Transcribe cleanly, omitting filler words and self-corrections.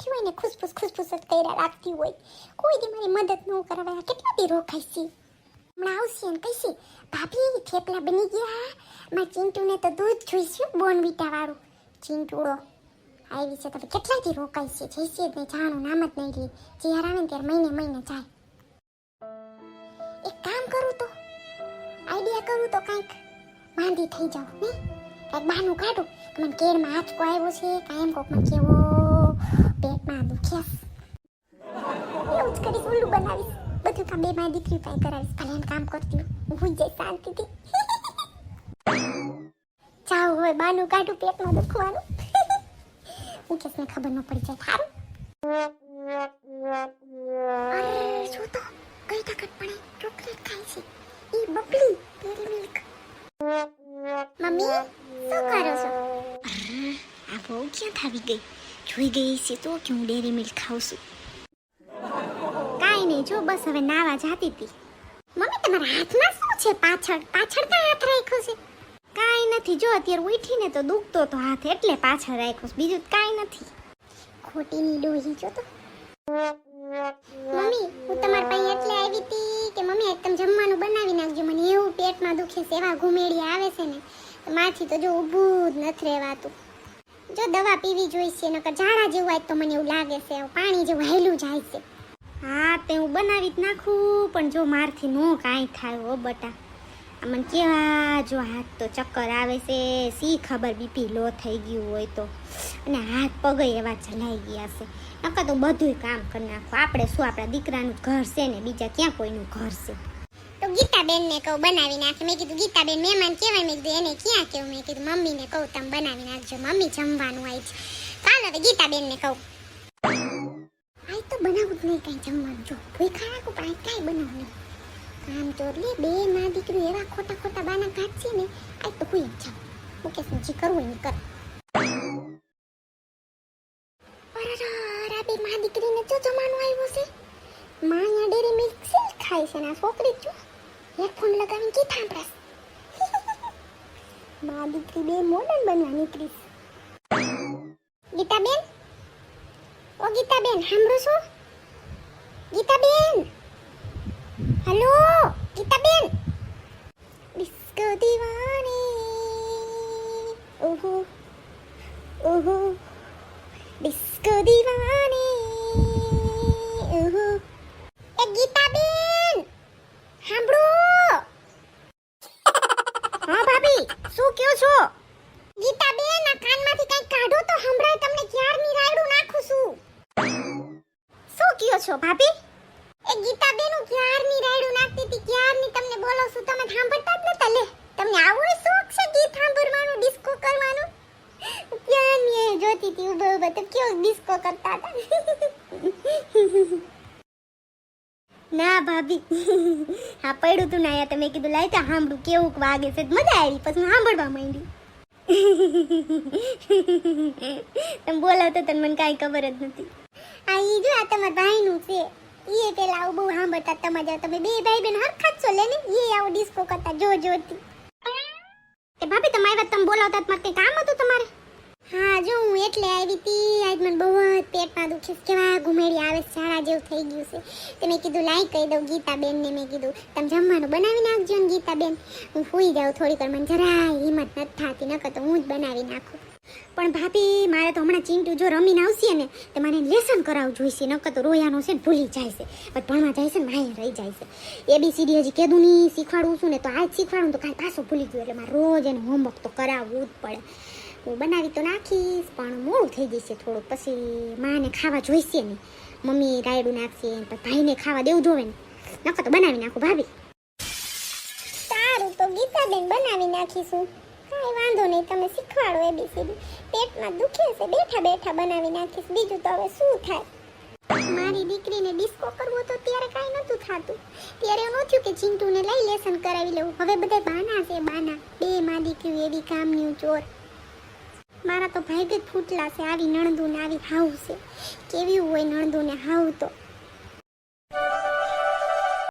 બેઠી હોય ને ખુશફુસ ખુશફુસ જ કર્યા રાખતી હોય, કોઈ દી મારી મદદ ન કરાવે. કેટલા દી રોકાઈ છે. હમણાં આવશે ને કહીશે, ભાભી થેપલા બની ગયા, મારા ચિંટુને તો દૂધ જોઈશું બોર્નવિટા વાળું. ચિંટુડો આવી છે તો કેટલા દી રોકાઈ છે, જઈશે જ નહીં, જાણું નામ જ નહીં લે. જ્યારે આવે ને ત્યારે મહિને મહિને જાય. એક કામ કરું તો, આઈડિયા કરું તો કાંઈક માંદી થઈ જાઉં નહીં, કાંઈક બહાનું કાઢું કે મને કેળમાં આંચકો આવ્યો છે, કાંઈ એમ કોક મને કેવો પેટમાં દુખ્યા. એવું જ કરીશ, ઉલ્લું બનાવીશ, બધું કામ બે મારી દીકરી પાસે કરાવીશ. ભલે એમ કામ કરતી હું ભૂઈ જઈશ શાંતિથી. જાઉં હવે બહાનું કાઢું પેટમાં દુખવાનું. હું કેસને ખબર ન પડી જાય. સારું અરે જો તો કઈ તાકાત પડે ચોકલેટ ખાય છે ઈ બબલી ડેરી મિલ્ક. મમ્મી શું કરો છો? આ બહુ ક્યાં થાવી ગઈ, જોઈ ગઈ છે તો કે હું ડેરી મિલ્ક ખાઉં છું. કાંઈ નહીં, જો બસ હવે નાવા જાતી હતી. મમ્મી તમારા હાથમાં શું છે? પાછળ પાછળ ક્યાં હાથ રાખ્યો છે? કાંઈ નથી, જો અત્યારે ઉઠીને તો દુખતો તો હાથ એટલે પાછળ રાખ્યો, બીજું કાંઈ નથી. ખોટીની ડોહી જો તો. મમ્મી હું તમારા પાસે એટલે આવી હતી કે મમ્મી તમે જમવાનું બનાવી નાખજો, મને એવું પેટમાં દુખે છે, એવા ઘુમેડી આવે છે ને માથી તો જો ઊભું જ નથી રહેવાતું. જો દવા પીવી જોઈશે, નકર ઝાડા જેવું આજ તો મને એવું લાગે છે, પાણી જેવું હેલું જાય છે. હા તે હું બનાવી જ નાખું, પણ જો મારથી નો કાંઈ થાય હો બટા. મને કેવા જો હાથ તો ચક્કર આવે છે, સી ખબર બીપી લો થઈ ગયું હોય તો, અને હાથ પગ એવા જલાઈ ગયા છે. નકર તો બધું કામ કરી નાખું. આપણે શું આપણા દીકરાનું ઘર છે ને, બીજા ક્યાં કોઈનું ઘર છે. તો ગીતાબેનને કહું બનાવી નાખે. મેં કીધું ગીતાબેન મહેમાન કહેવાય, મેં કીધું એને ક્યાં કેવું. મેં કીધું મમ્મીને કહું તમે બનાવી નાખજો, મમ્મી જમવાનું આવી છે. ચાલો હવે ગીતાબેનને કહું. આજ તો બનાવું જ નહીં કાંઈ જમવાનું. જો ભૂખા રાખું પણ આજ કાંઈ બનાવું નહીં. આમ તો લે બે માં દીકરી એવા ખોટા ખોટા બાના કાઢશે ને, આજ તો કોઈ જ જાવ મુકેશને જે કરવું એને કર. અરે બે માં દીકરીને જો જમવાનું આવ્યું છે. માં અહીંયા ડેરી મિલ્ક સિલ્ક ખાય છે ને આ છોકરી જો હેડફોન લગાવીને કી થાંભળાશ. માં દીકરી બે મોડર્ન બનવા નીકળી. ગીતાબેન, ઓ ગીતાબેન સાંભળો છો? ગીતાબેન, हेलो गीताबेन. डिस्को दीवानी ओहो ओहो डिस्को दीवानी ओहो. ए गीताबेन સાંભળો. હા ભાભી શું કહો છો? ગીતાબેન આ કાનમાંથી કંઈક કાઢો તો સંભળાય તમને. ક્યારની રાયડું નાખું છું. શું કહો છો ભાભી? એ ગીતાબેન હું ક્યારની રાયડું નાખતી હતી, ક્યારની તમને બોલો છું, તમે સાંભળતા જ નતા. લે તમને આવો શોખ છે ગીત સાંભળવાનું, ડિસ્કો કરવાનું? ક્યારની જોતી હતી ઉભો ઉભો તો કેવો ડિસ્કો કરતા હતા. ના ભાભી હા પડ્યું તું ના તમે કીધું લાઈ તો સાંભળું કેવું વાગે છે, મજા આવી, પછી સાંભળવા માંડી. તમે બોલાવતો તને મને કાંઈ ખબર જ નથી. આ ઈ જો આ તમારા ભાઈનું છે, ये પેલા આવું બહુ સાંભળતા તમારા. તમે બે ભાઈ બેન હરખા છો લે ને, એ આવો ડિસ્કો કરતા જો જોતી. એ ભાભી તમે આવ્યા, તમે બોલાવતા મારે કંઈ કામ હતું તમારે? હા જો હું એટલે આવી હતી. આજ મને બહુ જ પેટમાં દુખે છે, કેવા ઘુમેડી આવે છે, ઝાડા જેવું થઈ ગયું છે. તો મેં કીધું લાઈ કહી દઉં ગીતાબેનને. મેં કીધું તમે જમવાનું બનાવી નાખજો ને ગીતાબેન, હું સૂઈ જાઉં થોડીક વાર, મને જરાય હિંમત નથી થતી, નકર તો હું જ બનાવી નાખું. પણ ભાભી મારે તો હમણાં ચિંટુ જો રમીને આવશે ને તો મારે લેસન કરાવવું જોઈશે, નકર તો રોયાનો છે ને ભૂલી જાય છે, પછી ભણવા જાય છે ને માયા રહી જાય છે. ABCD હજી કીધું નહીં, શીખવાડું છું ને તો આજ શીખવાડું તો કાલ પાછું ભૂલી ગયું, એટલે મારે રોજ એને હોમવર્ક તો કરાવવું જ પડે. હું બનાવી તો નાખીશ પણ મોડું થઈ જશે થોડુંક, પછી માને ખાવા જોઈશે ને, મમ્મી રાયડું નાખશે પછી ભાઈને ખાવા દેવું જોવે ને, નકર તો બનાવી નાખું ભાભી. સારું તો ગીતાબેન બનાવી નાખીશું, કાંઈ વાંધો નહીં, તમે શીખવાડો ABCD. પેટમાં દુખે છે, બેઠા બેઠા બનાવી નાખીશ, બીજું તો હવે શું થાય. મારી દીકરીને ડિસ્કો કરવો તો ત્યારે કાંઈ નહોતું થતું, ત્યારે એવું થયું કે ચિંટુને લઈ લેસન કરાવી લઉં. હવે બધા બાના છે બાના, બે માં દીકરી એવી કામની ચોર. મારા તો ભાઈ જ ફૂટલા છે, આવી નણંદુ ને આવી હાવ છે. કેવી હોય નણંદુ ને હાવ તો